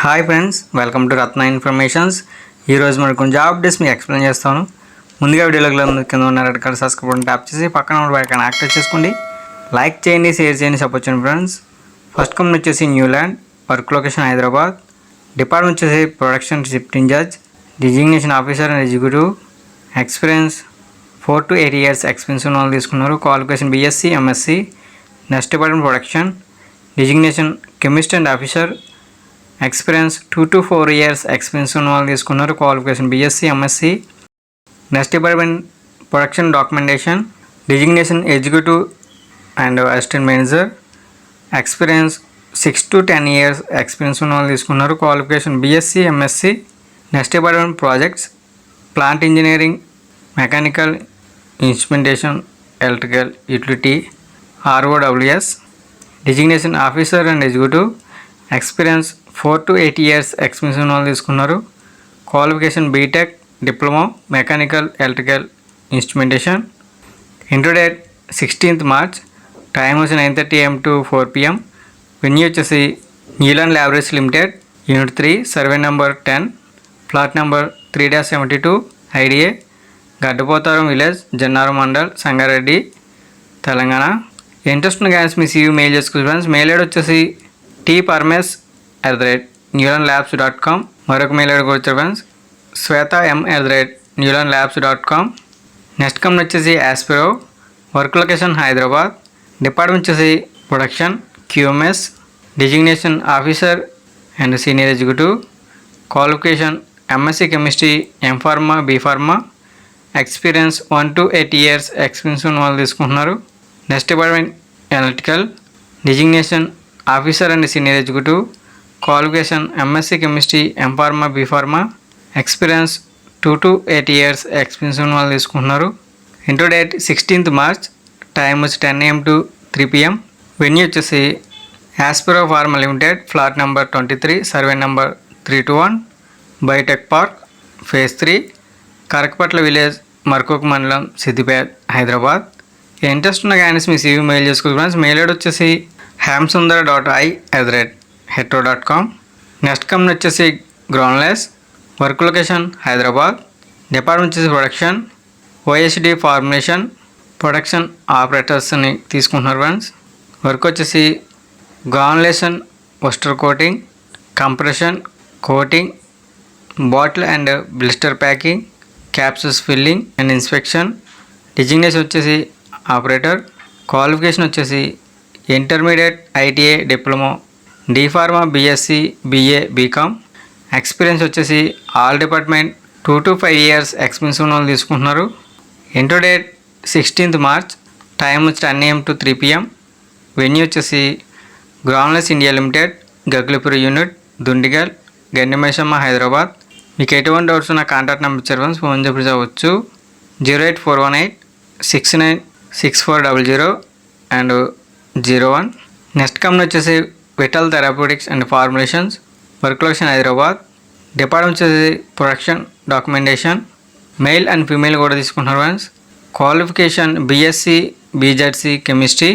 Hi friends, welcome to Ratna informations. ఈరోజు మనకు కొంచెం జాబ్ అప్డేట్స్ మీకు ఎక్స్ప్లెయిన్ చేస్తాను. ముందుగా వీడియోలో కింద ఉన్న red colour subscribe button tap చేసి పక్కన ఉన్న బెల్ ఐకాన్ యాక్టివేట్ చేసుకోండి. లైక్ చేయండి, షేర్ చేయండి, సపోర్ట్ చేయండి ఫ్రెండ్స్. ఫస్ట్ కంపెనీ వచ్చేసి Newland, work location Hyderabad, department వచ్చేసి production shift incharge, designation officer and executive, experience 4 to 8 years experience ఉన్న వాళ్ళు తీసుకున్నారు. Qualification BSc, MSc. Next department production, designation chemist and officer, experience 2 to 4 years experience ఉన్న వాళ్ళు తీసుకున్నారు. Qualification BSc, MSc. Next department production documentation, designation executive and assistant manager, experience 6 to 10 years experience ఉన్న వాళ్ళు తీసుకున్నారు. Qualification BSc, MSc. Next department projects, plant engineering, mechanical, instrumentation, electrical, utility, ROWS, designation officer and executive, experience 4 to 8 years experience ఉన్న వాళ్ళు తీసుకున్నారు. Qualification BTech, diploma, mechanical, electrical, instrumentation. Interview date 16th March, time వచ్చి 9:30 AM to 4 PM. Venue వచ్చేసి Neuland laboratories limited, unit 3, survey number 10, plot number 3-72, IDA, Gaddapotharam village, Jannaram mandal, Sangareddy, Telangana. Interest ఉన్న గ్యాన్స్ మీ CV mail చేసుకోవచ్చు friends. Mail ID వచ్చేసి tparmes@newlandlabs.com. మరొక mail ID కూడా వచ్చారు friends, sweta.m@newlandlabs.com. Next company వచ్చేసి ఆస్పిరో, work location Hyderabad, department వచ్చేసి production QMS, designation officer and senior executive, qualification MSc chemistry, M.Pharma, B.Pharma, experience 1 to 8 years experience ఉన్న వాళ్ళు తీసుకుంటున్నారు. Next department electrical, designation officer and senior executive, qualification MSc chemistry, M.Pharma, B.Pharma, experience 2 to 8 years experience ఉన్న వాళ్ళు తీసుకుంటున్నారు. Interview date 16th March, time వచ్చి 10 AM to 3 PM. Venue వచ్చేసి Aspiro pharma limited, flat number 23, survey number 321, biotech park, phase 3, Karakapatla village, Markook మండలం, Siddipet, Hyderabad. Interest ఉన్న candidates మీ CV mail చేసుకోవచ్చు friends. Mail ID వచ్చేసి hamsundar.i@hetero.com. నెక్స్ట్ కంపెనీ వచ్చేసి Granules, work location Hyderabad, department వచ్చేసి production, OSD formulation, production ఆపరేటర్స్ని తీసుకుంటున్నారు ఫ్రెండ్స్. వర్క్ వచ్చేసి granulation, Wurster coating, compression, coating, bottle and blister packing, capsules filling and inspection. Designation వచ్చేసి operator. Qualification వచ్చేసి intermediate, ITI, డిప్లొమా, D.Pharma, BSc, BA, BCom. Experience వచ్చేసి all department 2 to 5 years experience ఉన్న వాళ్ళు తీసుకుంటున్నారు. Interview date 16th March, time వచ్చి 10 AM to 3 PM. Venue వచ్చేసి Granules India limited, Gagillapur unit, Dundigal, Gandimaisamma, Hyderabad. మీకు ఎటువంటి డౌట్స్ ఉన్న కాంటాక్ట్ నెంబర్ ఇచ్చారు ఫ్రెండ్స్, ఫోన్ చెప్పి చదవచ్చు 08418696400 అండ్ 01. నెక్స్ట్ కంపెనీ వచ్చేసి Vital therapeutics and formulations, work location Hyderabad, department వచ్చేసి production documentation, male and female కూడా తీసుకుంటున్నారు friends. Qualification BSc, BJC chemistry,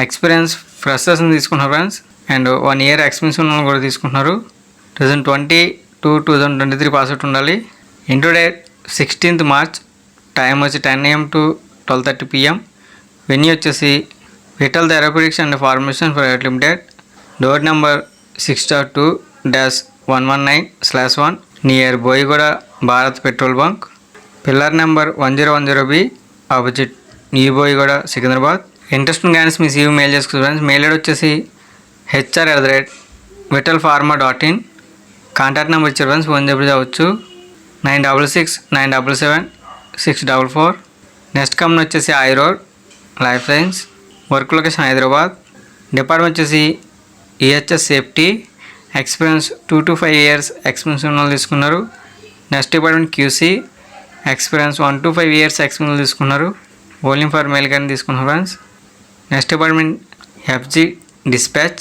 experience ఫ్రెషర్స్ని తీసుకుంటున్నారు ఫ్రెండ్స్ అండ్ 1 year ఎక్స్పీరియన్స్ ఉన్న కూడా తీసుకుంటున్నారు. 2020 to 2023 పాస్ అవుట్ ఉండాలి. Interview date 16th March, time వచ్చి 10 AM to 12:30 PM. వెన్యూ వచ్చేసి Vital therapeutics and formation private limited, door number 6-2-119/1, near Boiguda Bharat petrol bunk, pillar number 1010B, opposite new Boiguda, Secunderabad. Interest candidates మీ CV mail చేసుకోవచ్చు friends. Mail ID వచ్చేసి hr@vitalpharma.in. Contact number ఇచ్చారు friends, phone చెప్పి చదవచ్చు 9697776644. Next company వచ్చేసి ఐరోడ్ life science, work location Hyderabad, department వచ్చేసి EHS safety, experience 2 to 5 years experience ఉన్న వాళ్ళు తీసుకున్నారు. Next department QC, experience 1 to 5 years experience తీసుకున్నారు. ఓన్లీ ఫర్ మెయిల్ కానీ తీసుకున్నారు friends. Next department FG dispatch,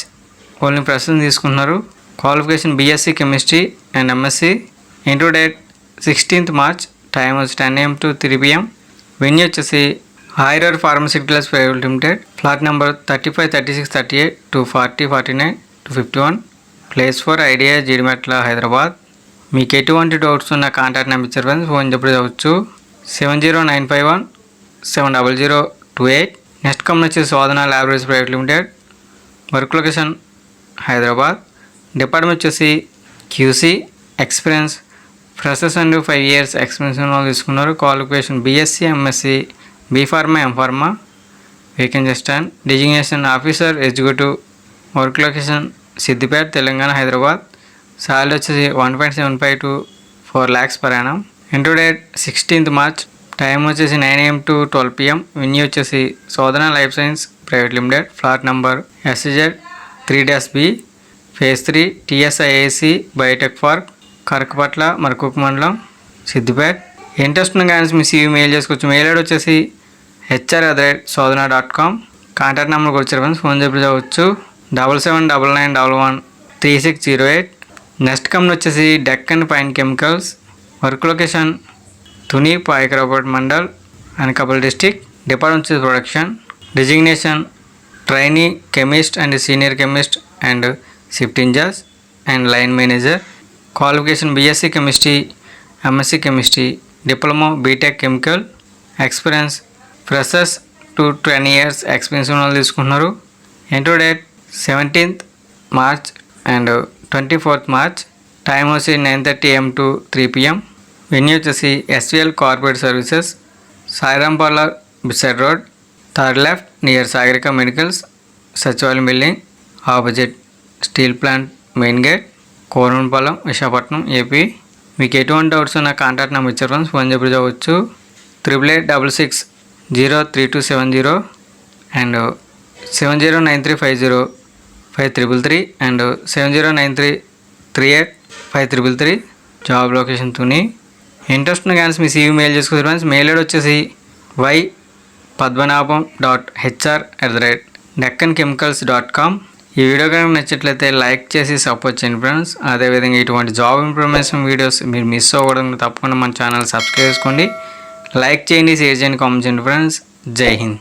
only freshers తీసుకున్నారు. Qualification BSc chemistry and MSc. Interview date 16th March, time వచ్చి 10 AM to 3 PM. Venue వచ్చేసి హైరర్ pharmaceuticals private limited, flat number 35, 36, 38 to 40, 49 to 51, place for idea Jeedimetla Hyderabad. మీకు ఎటువంటి doubts ఉన్న contact number ఇచ్చారు friends, phone చెప్పి చదవచ్చు 70951700228. నెక్స్ట్ కంపెనీ వచ్చేసి Sodhana laboratories private limited. Work location Hyderabad. Department వచ్చేసి QC. Experience freshers and 5 years experience వాళ్ళు తీసుకున్నారు. Qualification BSc, MSc, B pharma, M pharma. Vacancy stand designation officer executive. Work location Siddipet, Telangana, Hyderabad. Salary వచ్చేసి 1.75 to 4 lakhs per annum. Interview date 16th March. Time వచ్చేసి 9 AM to 12 PM. Venue వచ్చేసి Sodhana life science private limited. Flat number SZ 3-B, phase 3, TSIAC biotech park, Karakapatla, Markook మండలం, Siddipet. Interest ఉన్న కానీ మీ CV mail చేసుకోవచ్చు. Mail ID వచ్చేసి hr@sodhana.com. Contact నెంబర్కి వచ్చారు ఫ్రెండ్స్, ఫోన్ చెప్పి చదవచ్చు 7799113608. నెక్స్ట్ కంపెనీ వచ్చేసి Deccan fine chemicals. Work location Tuni, Payakaraopeta mandal, Anakapalli district. Department వచ్చేసి production. Designation trainee chemist and senior chemist and shift incharge and line manager. Qualification BSc chemistry, MSc chemistry, diploma, BTech chemical. Experience freshers 2 to 10 years experience వాళ్ళు తీసుకుంటున్నారు. Interview date 17th March and 24th March. Time వచ్చి 9:30 AM to 3 PM. Venue వచ్చేసి SVL corporate services, Sairam parlour, beside road, third left, near Sagarika medicals, సచివాలయం building, opposite steel plant main gate, Koramapalem, Visakhapatnam, AP. మీకు ఎటువంటి doubts ఉన్న contact number ఇచ్చారు friends, phone చెప్పి చదవచ్చు 8886603270 and 7093505333 and 7093385333. Job location Tuni. Interest ఉన్న కానీ మీ CV మెయిల్ చేసుకోవచ్చు ఫ్రెండ్స్. మెయిల్ ఐడి వచ్చేసి ypadmanabham.hr@deccanchemicals.com. ఈ వీడియో కనుక నచ్చినట్లయితే లైక్ చేసి సపోర్ట్ చేయండి ఫ్రెండ్స్. అదేవిధంగా ఇటువంటి జాబ్ ఇన్ఫర్మేషన్ వీడియోస్ మీరు మిస్ అవ్వకూడదు తప్పకుండా మన ఛానల్ సబ్స్క్రైబ్ చేసుకోండి. లైక్ చేయండి, షేర్ చేయండి, కామెంట్ చేయండి ఫ్రెండ్స్. జై హింద్.